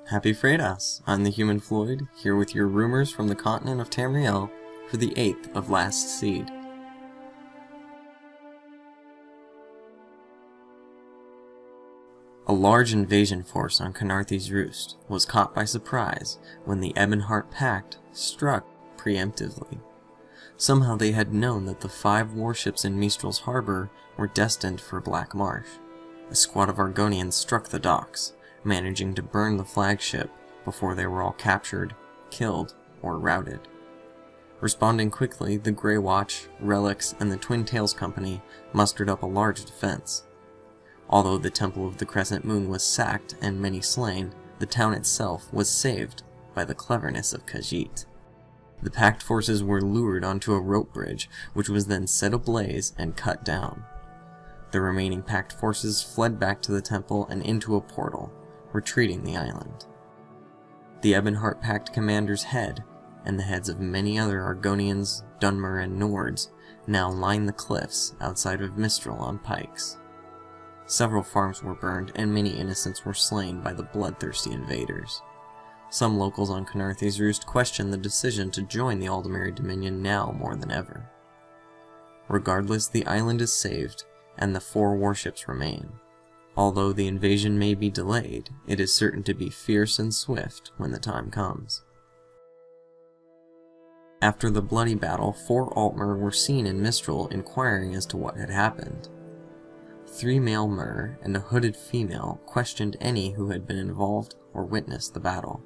Happy Freitas! I'm the Human Floyd, here with your rumors from the continent of Tamriel for the 8th of Last Seed. A large invasion force on Canarthy's Roost was caught by surprise when the Ebonheart Pact struck preemptively. Somehow they had known that the 5 warships in Mistral's harbor were destined for Black Marsh. A squad of Argonians struck the docks, managing to burn the flagship before they were all captured, killed, or routed. Responding quickly, the Grey Watch, Relics, and the Twin Tails Company mustered up a large defense. Although the Temple of the Crescent Moon was sacked and many slain, the town itself was saved by the cleverness of Khajiit. The Pact forces were lured onto a rope bridge, which was then set ablaze and cut down. The remaining Pact forces fled back to the temple and into a portal, retreating the island. The Ebonheart Pact commander's head, and the heads of many other Argonians, Dunmer, and Nords, now line the cliffs outside of Mistral on pikes. Several farms were burned, and many innocents were slain by the bloodthirsty invaders. Some locals on Canarthy's Roost questioned the decision to join the Aldemary Dominion now more than ever. Regardless, the island is saved, and the 4 warships remain. Although the invasion may be delayed, it is certain to be fierce and swift when the time comes. After the bloody battle, 4 Altmer were seen in Mistral inquiring as to what had happened. 3 male Mer and a hooded female questioned any who had been involved or witnessed the battle.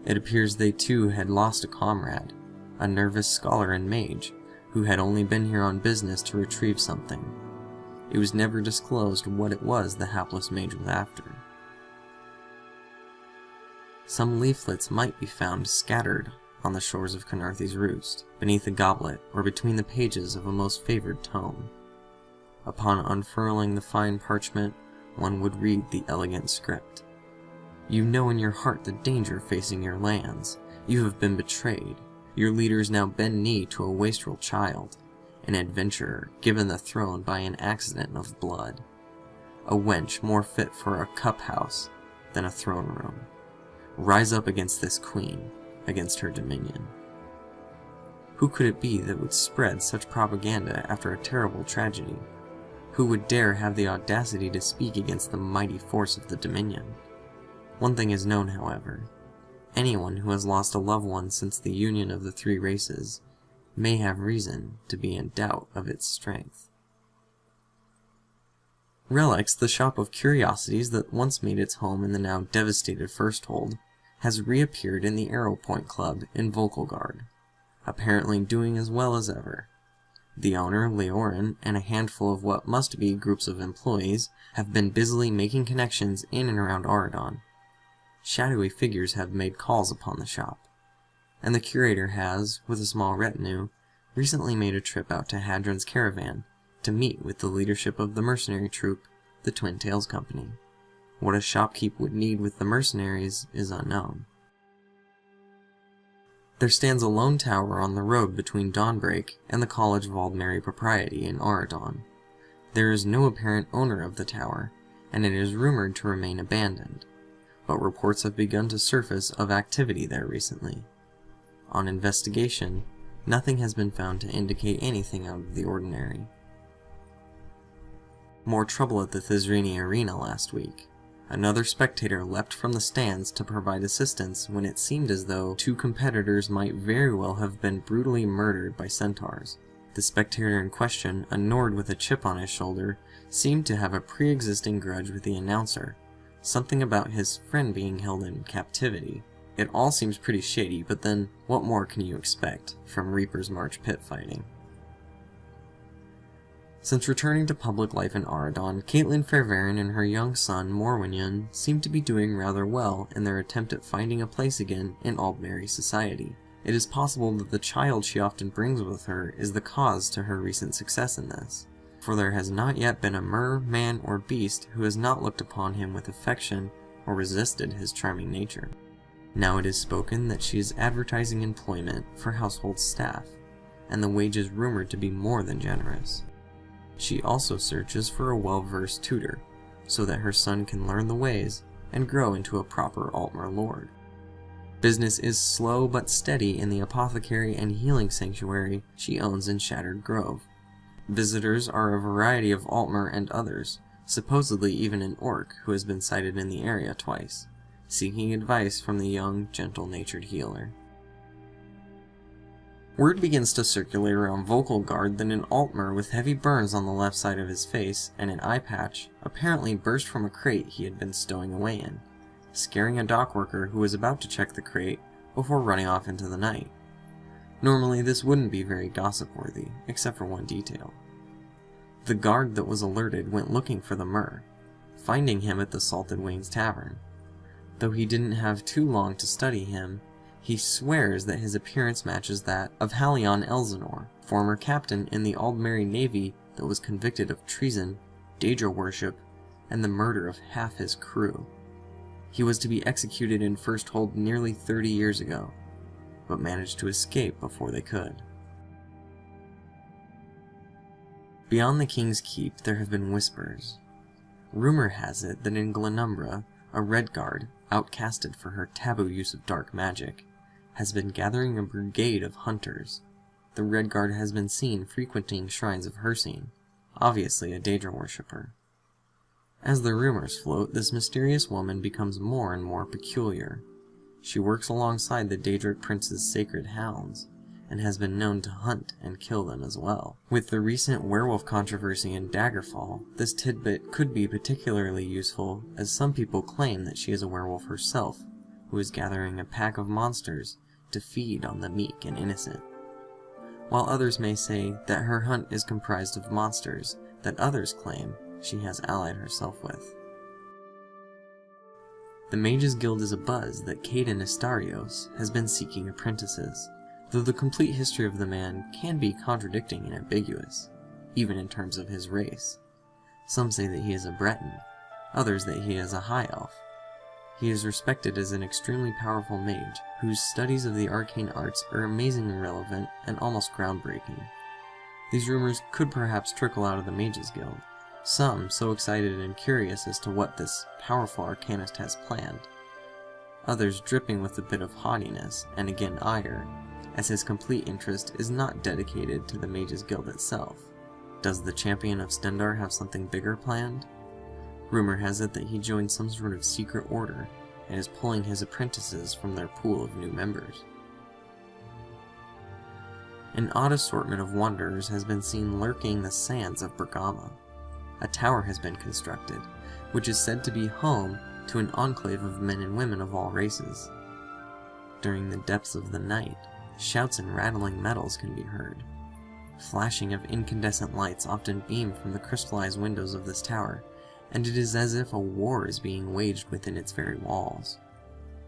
It appears they too had lost a comrade, a nervous scholar and mage, who had only been here on business to retrieve something. It was never disclosed what it was the hapless mage was after. Some leaflets might be found scattered on the shores of Canarthy's Roost, beneath a goblet or between the pages of a most favored tome. Upon unfurling the fine parchment, one would read the elegant script. You know in your heart the danger facing your lands. You have been betrayed. Your leaders now bend knee to a wastrel child, an adventurer given the throne by an accident of blood, a wench more fit for a cup house than a throne room. Rise up against this queen, against her dominion. Who could it be that would spread such propaganda after a terrible tragedy? Who would dare have the audacity to speak against the mighty force of the Dominion? One thing is known, however. Anyone who has lost a loved one since the union of the 3 races may have reason to be in doubt of its strength. Relics, the shop of curiosities that once made its home in the now devastated Firsthold, has reappeared in the Arrow Point Club in Volkelgard, apparently doing as well as ever. The owner, Leorin, and a handful of what must be groups of employees have been busily making connections in and around Auradon. Shadowy figures have made calls upon the shop, and the curator has, with a small retinue, recently made a trip out to Hadron's caravan to meet with the leadership of the mercenary troop, the Twin Tails Company. What a shopkeep would need with the mercenaries is unknown. There stands a lone tower on the road between Dawnbreak and the College of Aldemary Propriety in Auradon. There is no apparent owner of the tower, and it is rumored to remain abandoned, but reports have begun to surface of activity there recently. On investigation, nothing has been found to indicate anything out of the ordinary. More trouble at the Thizrini Arena last week. Another spectator leapt from the stands to provide assistance when it seemed as though 2 competitors might very well have been brutally murdered by centaurs. The spectator in question, a Nord with a chip on his shoulder, seemed to have a pre-existing grudge with the announcer, something about his friend being held in captivity. It all seems pretty shady, but then what more can you expect from Reaper's March pit fighting? Since returning to public life in Auradon, Caitlin Fairvarin and her young son, Morwinyon, seem to be doing rather well in their attempt at finding a place again in Aldemary society. It is possible that the child she often brings with her is the cause to her recent success in this, for there has not yet been a mer, man, or beast who has not looked upon him with affection or resisted his charming nature. Now it is spoken that she is advertising employment for household staff, and the wage is rumored to be more than generous. She also searches for a well-versed tutor, so that her son can learn the ways and grow into a proper Altmer lord. Business is slow but steady in the apothecary and healing sanctuary she owns in Shattered Grove. Visitors are a variety of Altmer and others, supposedly even an orc who has been sighted in the area twice, seeking advice from the young, gentle-natured healer. Word begins to circulate around Vocal Guard that an Altmer with heavy burns on the left side of his face and an eye patch apparently burst from a crate he had been stowing away in, scaring a dock worker who was about to check the crate before running off into the night. Normally this wouldn't be very gossip-worthy, except for one detail. The guard that was alerted went looking for the Mer, finding him at the Salted Wings Tavern. Though he didn't have too long to study him, he swears that his appearance matches that of Halion Elsinore, former captain in the Aldmeri Navy that was convicted of treason, Daedra worship, and the murder of half his crew. He was to be executed in First Hold nearly 30 years ago, but managed to escape before they could. Beyond the King's Keep there have been whispers. Rumor has it that in Glenumbra, a Redguard, outcasted for her taboo use of dark magic, has been gathering a brigade of hunters. The Redguard has been seen frequenting shrines of Hircine, obviously a Daedra worshipper. As the rumors float, this mysterious woman becomes more and more peculiar. She works alongside the Daedric Prince's sacred hounds, and has been known to hunt and kill them as well. With the recent werewolf controversy in Daggerfall, this tidbit could be particularly useful, as some people claim that she is a werewolf herself, who is gathering a pack of monsters to feed on the meek and innocent, while others may say that her hunt is comprised of monsters that others claim she has allied herself with. The Mages Guild is abuzz that Caden Astarios has been seeking apprentices, though the complete history of the man can be contradicting and ambiguous, even in terms of his race. Some say that he is a Breton, others that he is a High Elf. He is respected as an extremely powerful mage, whose studies of the arcane arts are amazingly relevant and almost groundbreaking. These rumors could perhaps trickle out of the Mages Guild, some so excited and curious as to what this powerful arcanist has planned, others dripping with a bit of haughtiness and again ire, as his complete interest is not dedicated to the Mages Guild itself. Does the champion of Stendar have something bigger planned? Rumor has it that he joined some sort of secret order and is pulling his apprentices from their pool of new members. An odd assortment of wanderers has been seen lurking the sands of Bergama. A tower has been constructed, which is said to be home to an enclave of men and women of all races. During the depths of the night, shouts and rattling metals can be heard. Flashing of incandescent lights often beam from the crystallized windows of this tower, and it is as if a war is being waged within its very walls.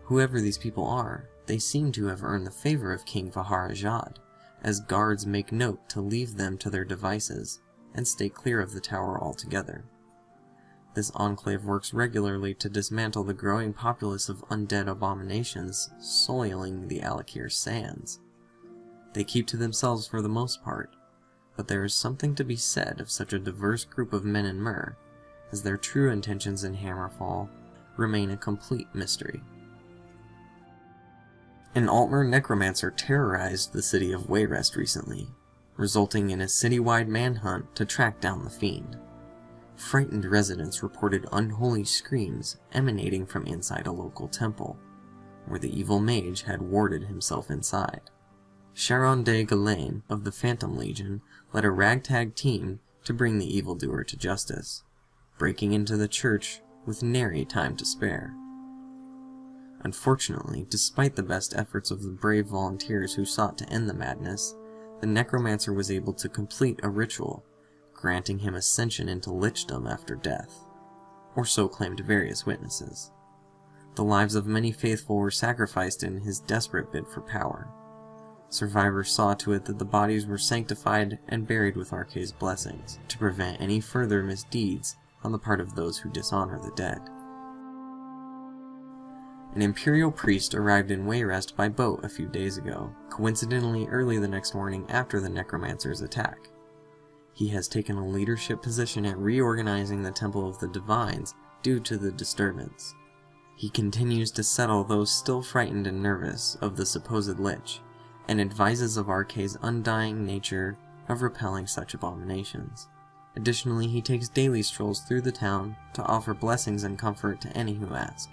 Whoever these people are, they seem to have earned the favor of King Vaharajad, as guards make note to leave them to their devices and stay clear of the tower altogether. This enclave works regularly to dismantle the growing populace of undead abominations soiling the Alakir sands. They keep to themselves for the most part, but there is something to be said of such a diverse group of men and mer, as their true intentions in Hammerfall remain a complete mystery. An Altmer necromancer terrorized the city of Wayrest recently, resulting in a citywide manhunt to track down the fiend. Frightened residents reported unholy screams emanating from inside a local temple, where the evil mage had warded himself inside. Sharon de Galain of the Phantom Legion led a ragtag team to bring the evildoer to justice, breaking into the church with nary time to spare. Unfortunately, despite the best efforts of the brave volunteers who sought to end the madness, the necromancer was able to complete a ritual, granting him ascension into lichdom after death, or so claimed various witnesses. The lives of many faithful were sacrificed in his desperate bid for power. Survivors saw to it that the bodies were sanctified and buried with Arkay's blessings, to prevent any further misdeeds on the part of those who dishonor the dead. An Imperial priest arrived in Wayrest by boat a few days ago, coincidentally early the next morning after the necromancer's attack. He has taken a leadership position at reorganizing the Temple of the Divines due to the disturbance. He continues to settle those still frightened and nervous of the supposed lich, and advises of RK's undying nature of repelling such abominations. Additionally, he takes daily strolls through the town to offer blessings and comfort to any who ask.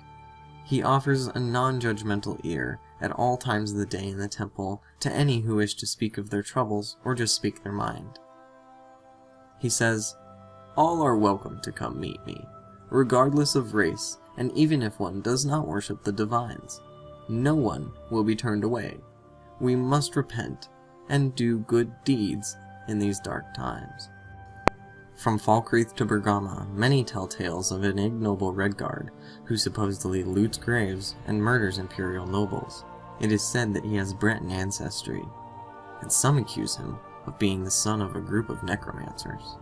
He offers a non-judgmental ear at all times of the day in the temple to any who wish to speak of their troubles or just speak their mind. He says, "All are welcome to come meet me, regardless of race, and even if one does not worship the divines. No one will be turned away. We must repent and do good deeds in these dark times." From Falkreath to Bergama, many tell tales of an ignoble Redguard who supposedly loots graves and murders imperial nobles. It is said that he has Breton ancestry, and some accuse him of being the son of a group of necromancers.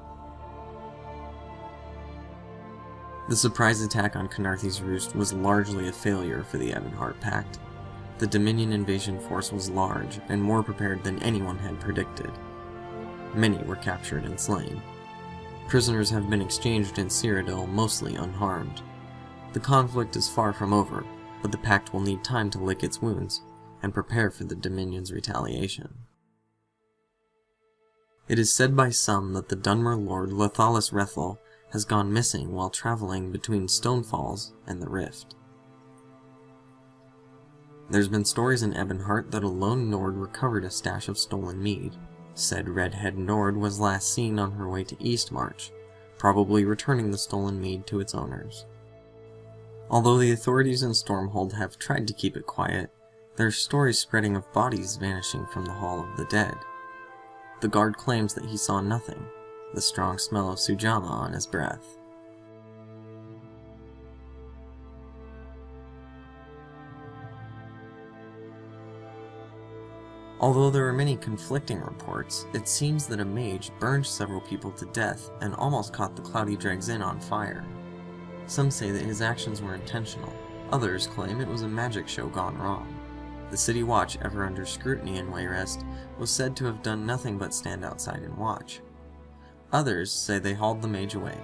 The surprise attack on Khenarthi's Roost was largely a failure for the Ebonheart Pact. The Dominion invasion force was large and more prepared than anyone had predicted. Many were captured and slain. Prisoners have been exchanged in Cyrodiil, mostly unharmed. The conflict is far from over, but the Pact will need time to lick its wounds and prepare for the Dominion's retaliation. It is said by some that the Dunmer Lord Lathalis Rethel has gone missing while traveling between Stonefalls and the Rift. There's been stories in Ebonheart that a lone Nord recovered a stash of stolen mead. Said redhead Nord was last seen on her way to Eastmarch, probably returning the stolen mead to its owners. Although the authorities in Stormhold have tried to keep it quiet, there's stories spreading of bodies vanishing from the Hall of the Dead. The guard claims that he saw nothing, the strong smell of Sujama on his breath. Although there are many conflicting reports, it seems that a mage burned several people to death and almost caught the Cloudy Dregs Inn on fire. Some say that his actions were intentional. Others claim it was a magic show gone wrong. The City Watch, ever under scrutiny in Wayrest, was said to have done nothing but stand outside and watch. Others say they hauled the mage away.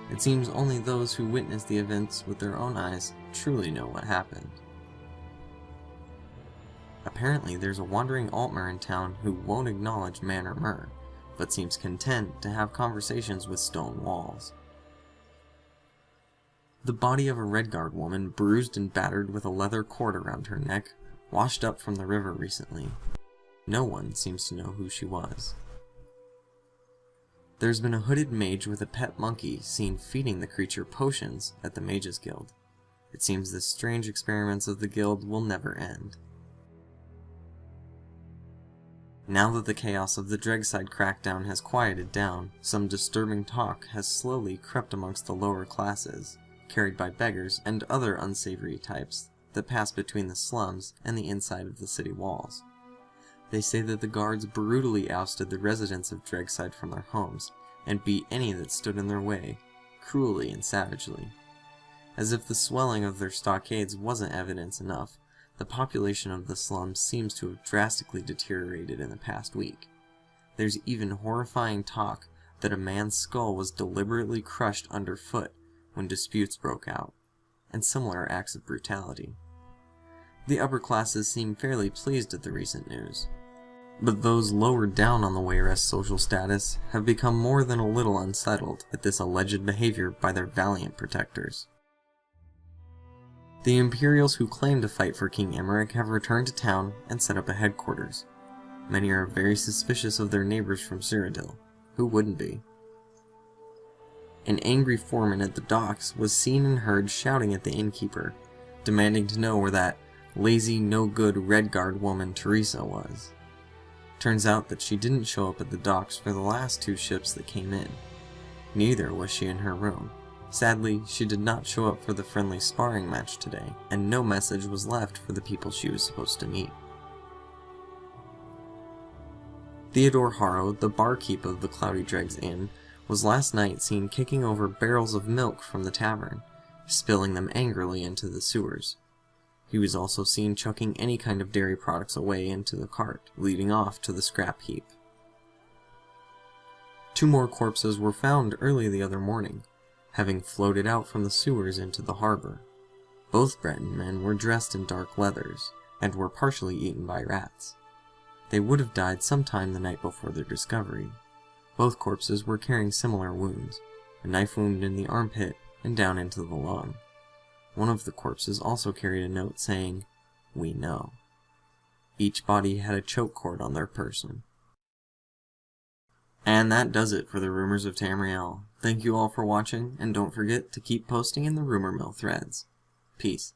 It seems only those who witnessed the events with their own eyes truly know what happened. Apparently, there's a wandering Altmer in town who won't acknowledge man or mer, but seems content to have conversations with stone walls. The body of a Redguard woman, bruised and battered with a leather cord around her neck, washed up from the river recently. No one seems to know who she was. There's been a hooded mage with a pet monkey seen feeding the creature potions at the Mages Guild. It seems the strange experiments of the guild will never end. Now that the chaos of the Dregside crackdown has quieted down, some disturbing talk has slowly crept amongst the lower classes, carried by beggars and other unsavory types that pass between the slums and the inside of the city walls. They say that the guards brutally ousted the residents of Dregside from their homes, and beat any that stood in their way, cruelly and savagely. As if the swelling of their stockades wasn't evidence enough, the population of the slums seems to have drastically deteriorated in the past week. There's even horrifying talk that a man's skull was deliberately crushed underfoot when disputes broke out, and similar acts of brutality. The upper classes seem fairly pleased at the recent news, but those lower down on the Wayrest social status have become more than a little unsettled at this alleged behavior by their valiant protectors. The Imperials who claim to fight for King Emmerich have returned to town and set up a headquarters. Many are very suspicious of their neighbors from Cyrodiil. Who wouldn't be? An angry foreman at the docks was seen and heard shouting at the innkeeper, demanding to know where that lazy, no-good Redguard woman Teresa was. Turns out that she didn't show up at the docks for the last 2 ships that came in. Neither was she in her room. Sadly, she did not show up for the friendly sparring match today, and no message was left for the people she was supposed to meet. Theodore Harrow, the barkeep of the Cloudy Dregs Inn, was last night seen kicking over barrels of milk from the tavern, spilling them angrily into the sewers. He was also seen chucking any kind of dairy products away into the cart, leading off to the scrap heap. 2 more corpses were found early the other morning, having floated out from the sewers into the harbor. Both Breton men were dressed in dark leathers, and were partially eaten by rats. They would have died sometime the night before their discovery. Both corpses were carrying similar wounds, a knife wound in the armpit and down into the lung. One of the corpses also carried a note saying, "We know." Each body had a choke cord on their person. And that does it for the Rumors of Tamriel. Thank you all for watching, and don't forget to keep posting in the Rumor Mill threads. Peace.